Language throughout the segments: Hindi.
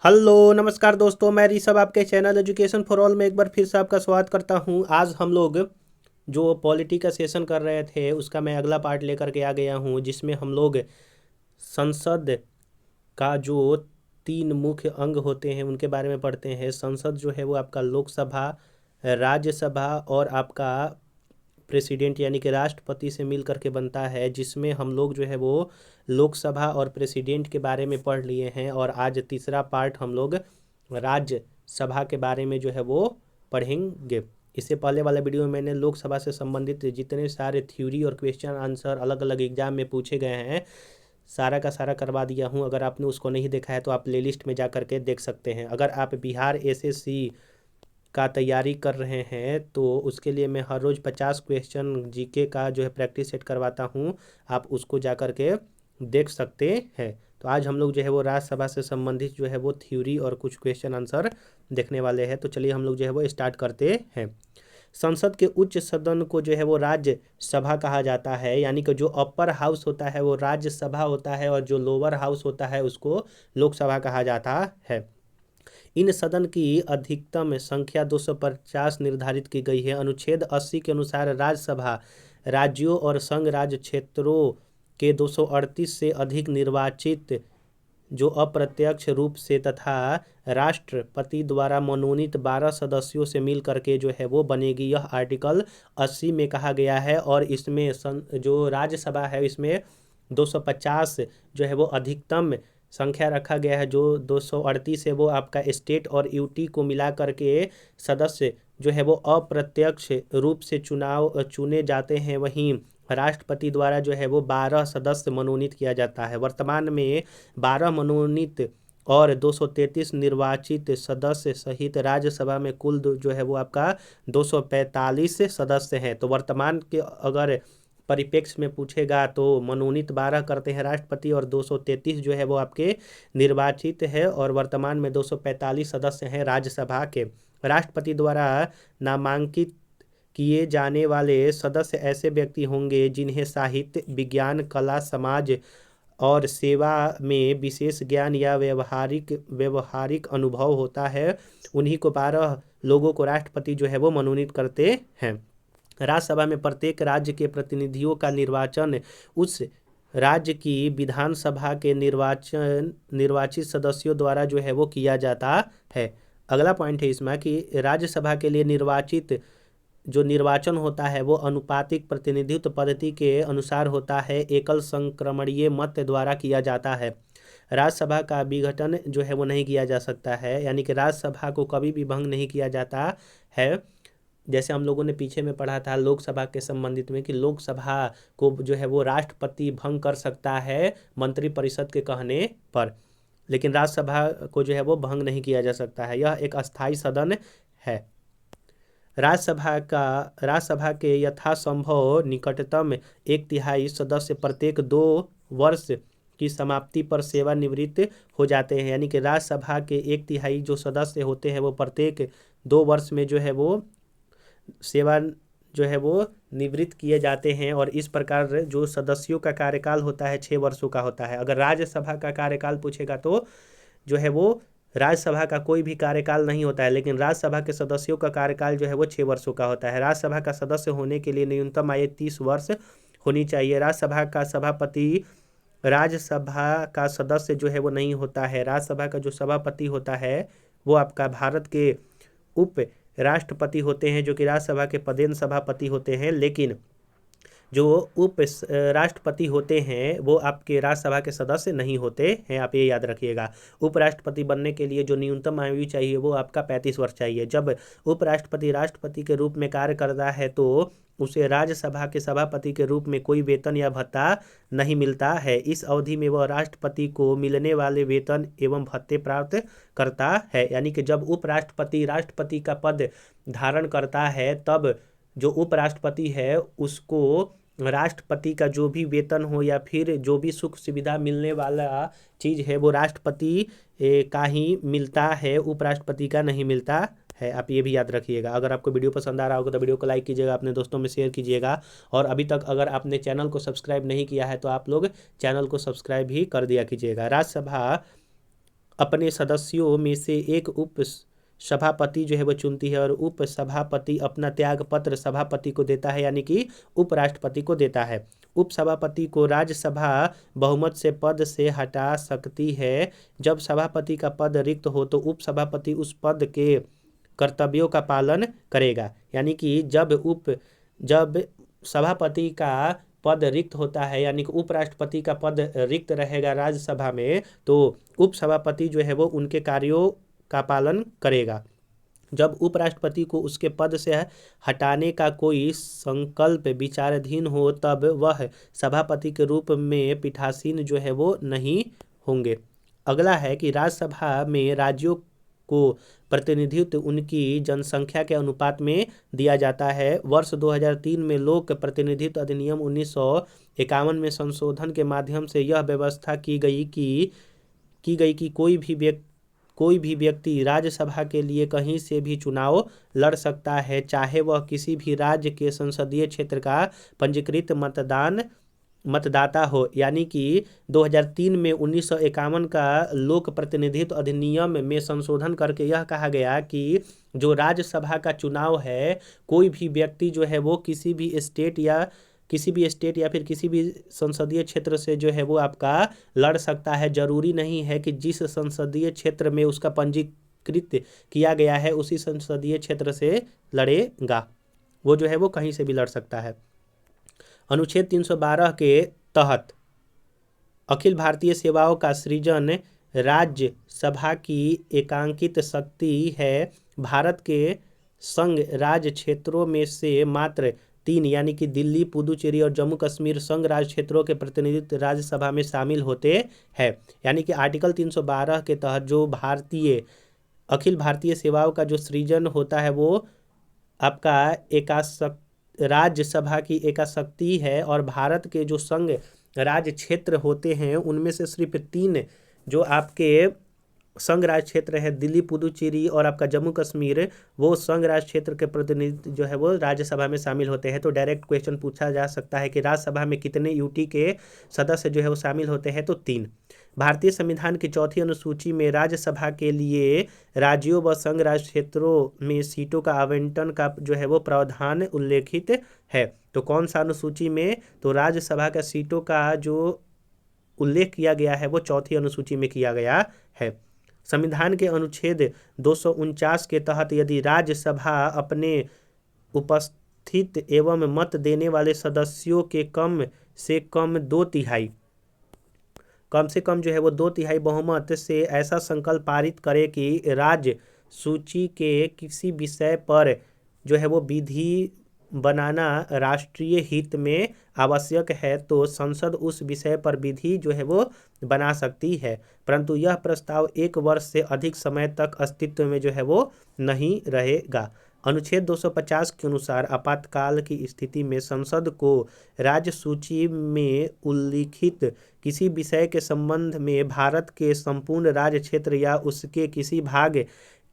हेलो नमस्कार दोस्तों, मैं ऋषभ आपके चैनल एजुकेशन फॉर ऑल में एक बार फिर से आपका स्वागत करता हूं। आज हम लोग जो पॉलिटी का सेशन कर रहे थे उसका मैं अगला पार्ट लेकर के आ गया हूं, जिसमें हम लोग संसद का जो तीन मुख्य अंग होते हैं उनके बारे में पढ़ते हैं। संसद जो है वो आपका लोकसभा, राज्यसभा और आपका प्रेसिडेंट यानी कि राष्ट्रपति से मिल करके बनता है, जिसमें हम लोग जो है वो लोकसभा और प्रेसिडेंट के बारे में पढ़ लिए हैं। और आज तीसरा पार्ट हम लोग राज्यसभा के बारे में जो है वो पढ़ेंगे। इससे पहले वाले वीडियो में मैंने लोकसभा से संबंधित जितने सारे थ्योरी और क्वेश्चन आंसर अलग अलग एग्जाम में पूछे गए हैं सारा का सारा करवा दिया हूं। अगर आपने उसको नहीं देखा है तो आप प्लेलिस्ट में जा करके देख सकते हैं। अगर आप बिहार एसएससी का तैयारी कर रहे हैं तो उसके लिए मैं हर रोज़ 50 क्वेश्चन जीके का जो है प्रैक्टिस सेट करवाता हूँ, आप उसको जा कर के देख सकते हैं। तो आज हम लोग जो है वो राज्यसभा से संबंधित जो है वो थ्योरी और कुछ क्वेश्चन आंसर देखने वाले हैं। तो चलिए हम लोग जो है वो स्टार्ट करते हैं। संसद के उच्च सदन को जो है वो राज्यसभा कहा जाता है, यानी कि जो अपर हाउस होता है वो राज्यसभा होता है और जो लोअर हाउस होता है उसको लोकसभा कहा जाता है। इन सदन की अधिकतम संख्या 250 निर्धारित की गई है। अनुच्छेद 80 के अनुसार राज्यसभा राज्यों और संघ राज्य क्षेत्रों के 238 से अधिक निर्वाचित जो अप्रत्यक्ष रूप से तथा राष्ट्रपति द्वारा मनोनीत 12 सदस्यों से मिल करके जो है वो बनेगी। यह आर्टिकल 80 में कहा गया है और इसमें जो राज्यसभा है इसमें 250 जो है वो अधिकतम संख्या रखा गया है। जो 238 है वो आपका स्टेट और यूटी को मिला करके सदस्य जो है वो अप्रत्यक्ष रूप से चुने जाते हैं। वहीं राष्ट्रपति द्वारा जो है वो 12 सदस्य मनोनीत किया जाता है। वर्तमान में 12 मनोनीत और 233 निर्वाचित सदस्य सहित राज्यसभा में कुल जो है वो आपका 245 सदस्य हैं। तो वर्तमान के अगर परिप्रेक्ष्य में पूछेगा तो मनोनीत 12 करते हैं राष्ट्रपति और 233 जो है वो आपके निर्वाचित है और वर्तमान में 245 सदस्य हैं राज्यसभा के। राष्ट्रपति द्वारा नामांकित किए जाने वाले सदस्य ऐसे व्यक्ति होंगे जिन्हें साहित्य, विज्ञान, कला, समाज और सेवा में विशेष ज्ञान या व्यवहारिक अनुभव होता है। उन्हीं को 12 लोगों को राष्ट्रपति जो है वो मनोनीत करते हैं। राज्यसभा में प्रत्येक राज्य के प्रतिनिधियों का निर्वाचन उस राज्य की विधानसभा के निर्वाचित सदस्यों द्वारा जो है वो किया जाता है। अगला पॉइंट है इसमें कि राज्यसभा के लिए जो निर्वाचन होता है वो अनुपातिक प्रतिनिधित्व पद्धति के अनुसार होता है। एकल संक्रमणीय मत द्वारा किया जाता है। राज्यसभा का विघटन जो है वो नहीं किया जा सकता है, यानी कि राज्यसभा को कभी भी भंग नहीं किया जाता है। जैसे हम लोगों ने पीछे में पढ़ा था लोकसभा के संबंधित में कि लोकसभा को जो है वो राष्ट्रपति भंग कर सकता है मंत्रिपरिषद के कहने पर, लेकिन राज्यसभा को जो है वो भंग नहीं किया जा सकता है। यह एक अस्थायी सदन है। राज्यसभा के यथासंभव निकटतम 1/3 सदस्य प्रत्येक 2 वर्ष की समाप्ति पर सेवानिवृत्त हो जाते हैं, यानी कि राज्यसभा के 1/3 जो सदस्य होते हैं वो प्रत्येक 2 वर्ष में जो है वो सेवा जो है वो निवृत्त किए जाते हैं। और इस प्रकार जो सदस्यों का कार्यकाल होता है 6 वर्षों का होता है। अगर राज्यसभा का कार्यकाल पूछेगा तो जो है वो राज्यसभा का कोई भी कार्यकाल नहीं होता है, लेकिन राज्यसभा के सदस्यों का कार्यकाल जो है वो 6 वर्षों का होता है। राज्यसभा का सदस्य होने के लिए न्यूनतम आयु 30 वर्ष होनी चाहिए। राज्यसभा का सभापति राज्यसभा का सदस्य जो है वो नहीं होता है। राज्यसभा का जो सभापति होता है वो आपका भारत के उप राष्ट्रपति होते हैं, जो कि राज्यसभा के पदेन सभापति होते हैं। लेकिन जो उप राष्ट्रपति होते हैं वो आपके राज्यसभा के सदस्य नहीं होते हैं, आप ये याद रखिएगा। उपराष्ट्रपति बनने के लिए जो न्यूनतम आयु चाहिए वो आपका 35 वर्ष चाहिए। जब उपराष्ट्रपति राष्ट्रपति के रूप में कार्य करता है तो उसे राज्यसभा के सभापति के रूप में कोई वेतन या भत्ता नहीं मिलता है। इस अवधि में वह राष्ट्रपति को मिलने वाले वेतन एवं भत्ते प्राप्त करता है, यानी कि जब उपराष्ट्रपति राष्ट्रपति का पद धारण करता है तब जो उपराष्ट्रपति है उसको राष्ट्रपति का जो भी वेतन हो या फिर जो भी सुख सुविधा मिलने वाला चीज़ है वो राष्ट्रपति का ही मिलता है, उपराष्ट्रपति का नहीं मिलता है। आप ये भी याद रखिएगा। अगर आपको वीडियो पसंद आ रहा होगा तो वीडियो को लाइक कीजिएगा, अपने दोस्तों में शेयर कीजिएगा। और अभी तक अगर आपने चैनल को सब्सक्राइब नहीं किया है तो आप लोग चैनल को सब्सक्राइब भी कर दिया कीजिएगा। राज्यसभा अपने सदस्यों में से एक उप सभापति जो है वो चुनती है और उप सभापति अपना त्याग पत्र सभापति को देता है, यानी कि उपराष्ट्रपति को देता है। उप सभापति को राज्यसभा बहुमत से पद से हटा सकती है। जब सभापति का पद रिक्त हो तो उप सभापति उस पद के कर्तव्यों का पालन करेगा, यानी कि जब सभापति का पद रिक्त होता है, यानी कि उपराष्ट्रपति का पद रिक्त रहेगा राज्यसभा में, तो उप सभापति जो है वो उनके कार्यों का पालन करेगा। जब उपराष्ट्रपति को उसके पद से हटाने का कोई संकल्प विचाराधीन हो तब वह सभापति के रूप में पीठासीन जो है वो नहीं होंगे। अगला है कि राज्यसभा में राज्यों को प्रतिनिधित्व उनकी जनसंख्या के अनुपात में दिया जाता है। वर्ष 2003 में लोक प्रतिनिधित्व अधिनियम 1951 में संशोधन के माध्यम से यह व्यवस्था की गई कि कोई भी व्यक्ति राज्यसभा के लिए कहीं से भी चुनाव लड़ सकता है, चाहे वह किसी भी राज्य के संसदीय क्षेत्र का पंजीकृत मतदाता हो। यानी कि 2003 में 1951 का लोक प्रतिनिधित्व अधिनियम में संशोधन करके यह कहा गया कि जो राज्यसभा का चुनाव है, कोई भी व्यक्ति जो है वो किसी भी स्टेट या फिर किसी भी संसदीय क्षेत्र से जो है वो आपका लड़ सकता है। जरूरी नहीं है कि जिस संसदीय क्षेत्र में उसका पंजीकृत किया गया है उसी संसदीय क्षेत्र से लड़ेगा, वो जो है वो कहीं से भी लड़ सकता है। अनुच्छेद 312 के तहत अखिल भारतीय सेवाओं का सृजन राज्यसभा की एकांकित शक्ति है। भारत के संघ राज्य क्षेत्रों में से मात्र 3 यानी कि दिल्ली, पुदुचेरी और जम्मू कश्मीर संघ राज्य क्षेत्रों के प्रतिनिधित्व राज्यसभा में शामिल होते हैं। यानी कि आर्टिकल 312 के तहत जो अखिल भारतीय सेवाओं का जो सृजन होता है वो आपका राज्यसभा की एकाशक्ति है, और भारत के जो संघ राज्य क्षेत्र होते हैं उनमें से सिर्फ 3 जो आपके संघ राज्य क्षेत्र है, दिल्ली, पुदुचेरी और आपका जम्मू कश्मीर, वो संघ राज्य क्षेत्र के प्रतिनिधि जो है वो राज्यसभा में शामिल होते हैं। तो डायरेक्ट क्वेश्चन पूछा जा सकता है कि राज्यसभा में कितने यूटी के सदस्य जो है वो शामिल होते हैं, तो 3। भारतीय संविधान की 4वीं अनुसूची में राज्यसभा के लिए राज्यों व संघ राज्य क्षेत्रों में सीटों का आवंटन का जो है वो प्रावधान उल्लेखित है। तो कौन सा अनुसूची में? तो राज्यसभा का सीटों का जो उल्लेख किया गया है वो 4वीं अनुसूची में किया गया है। संविधान के अनुच्छेद 249 के तहत यदि राज्यसभा अपने उपस्थित एवं मत देने वाले सदस्यों के कम से कम 2/3 जो है वो 2/3 बहुमत से ऐसा संकल्प पारित करे कि राज्य सूची के किसी विषय पर जो है वो विधि बनाना राष्ट्रीय हित में आवश्यक है, तो संसद उस विषय पर विधि जो है वो बना सकती है, परंतु यह प्रस्ताव 1 वर्ष से अधिक समय तक अस्तित्व में जो है वो नहीं रहेगा। अनुच्छेद 250 के अनुसार आपातकाल की स्थिति में संसद को राज्य सूची में उल्लिखित किसी विषय के संबंध में भारत के संपूर्ण राज्य क्षेत्र या उसके किसी भाग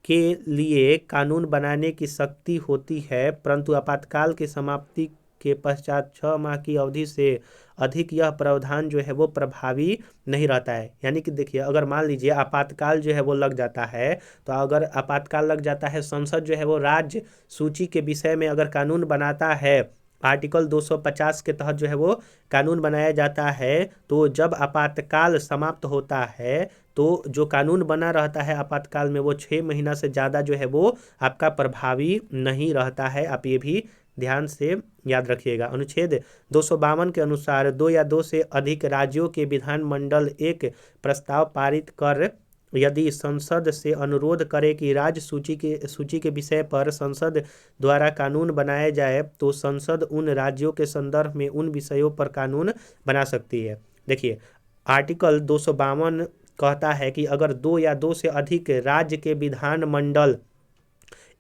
के लिए कानून बनाने की शक्ति होती है, परंतु आपातकाल की समाप्ति के पश्चात 6 माह की अवधि से अधिक यह प्रावधान जो है वो प्रभावी नहीं रहता है। यानी कि देखिए, अगर मान लीजिए आपातकाल जो है वो लग जाता है, तो अगर आपातकाल लग जाता है, संसद जो है वो राज्य सूची के विषय में अगर कानून बनाता है, आर्टिकल 250 के तहत जो है वो कानून बनाया जाता है, तो जब आपातकाल समाप्त होता है तो जो कानून बना रहता है आपातकाल में वो 6 महीना से ज़्यादा जो है वो आपका प्रभावी नहीं रहता है। आप ये भी ध्यान से याद रखिएगा। अनुच्छेद 252 के अनुसार 2 या 2 से अधिक राज्यों के विधानमंडल एक प्रस्ताव पारित कर यदि संसद से अनुरोध करे कि राज्य सूची के विषय पर संसद द्वारा कानून बनाया जाए, तो संसद उन राज्यों के संदर्भ में उन विषयों पर कानून बना सकती है। देखिए, आर्टिकल 252 कहता है कि अगर 2 या 2 से अधिक राज्य के विधानमंडल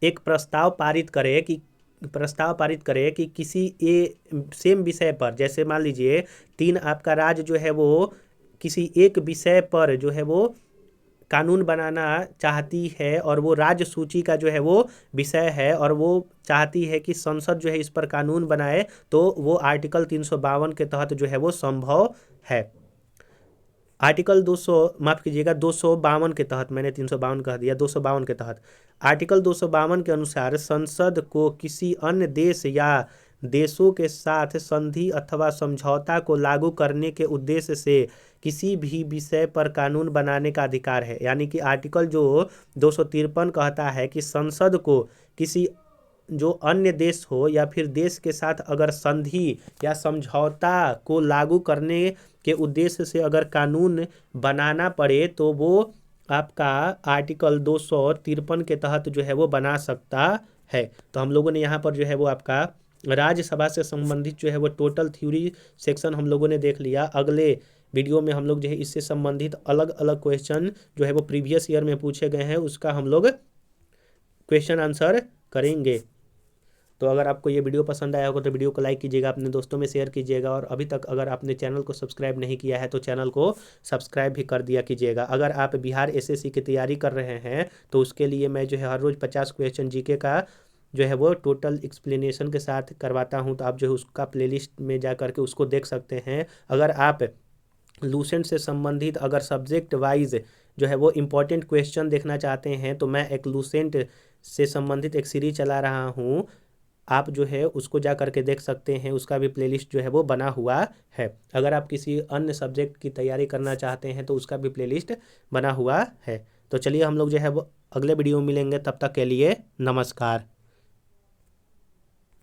एक प्रस्ताव पारित करे कि किसी सेम विषय पर, जैसे मान लीजिए 3 आपका राज्य जो है वो किसी एक विषय पर जो है वो कानून बनाना चाहती है, और वो राज्य सूची का जो है वो विषय है और वो चाहती है कि संसद जो है इस पर कानून बनाए, तो वो आर्टिकल 352 के तहत जो है वो संभव है। आर्टिकल 200 माफ़ कीजिएगा 252 के तहत, मैंने 352 कह दिया, 252 के तहत आर्टिकल 252 के अनुसार संसद को किसी अन्य देश या देशों के साथ संधि अथवा समझौता को लागू करने के उद्देश्य से किसी भी विषय पर कानून बनाने का अधिकार है। यानी कि आर्टिकल जो 253 कहता है कि संसद को किसी जो अन्य देश हो या फिर देश के साथ अगर संधि या समझौता को लागू करने के उद्देश्य से अगर कानून बनाना पड़े तो वो आपका आर्टिकल 253 के तहत जो है वो बना सकता है। तो हम लोगों ने यहाँ पर जो है वो आपका राज्यसभा से संबंधित जो है वो टोटल थ्योरी सेक्शन हम लोगों ने देख लिया। अगले वीडियो में हम लोग जो है इससे संबंधित अलग अलग क्वेश्चन जो है वो प्रीवियस ईयर में पूछे गए हैं उसका हम लोग क्वेश्चन आंसर करेंगे। तो अगर आपको ये वीडियो पसंद आया होगा तो वीडियो को लाइक कीजिएगा, अपने दोस्तों में शेयर कीजिएगा, और अभी तक अगर आपने चैनल को सब्सक्राइब नहीं किया है तो चैनल को सब्सक्राइब भी कर दिया कीजिएगा। अगर आप बिहार एसएससी की तैयारी कर रहे हैं तो उसके लिए मैं जो है हर रोज़ 50 क्वेश्चन जीके का जो है वो टोटल एक्सप्लेनेशन के साथ करवाता हूँ। तो आप जो है उसका प्लेलिस्ट में जा करके उसको देख सकते हैं। अगर आप लूसेंट से संबंधित अगर सब्जेक्ट वाइज जो है वो इम्पोर्टेंट क्वेश्चन देखना चाहते हैं तो मैं एक लूसेंट से संबंधित एक सीरीज चला रहा हूँ, आप जो है उसको जा करके देख सकते हैं, उसका भी प्लेलिस्ट जो है वो बना हुआ है। अगर आप किसी अन्य सब्जेक्ट की तैयारी करना चाहते हैं तो उसका भी प्लेलिस्ट बना हुआ है। तो चलिए हम लोग जो है वो अगले वीडियो में मिलेंगे, तब तक के लिए नमस्कार।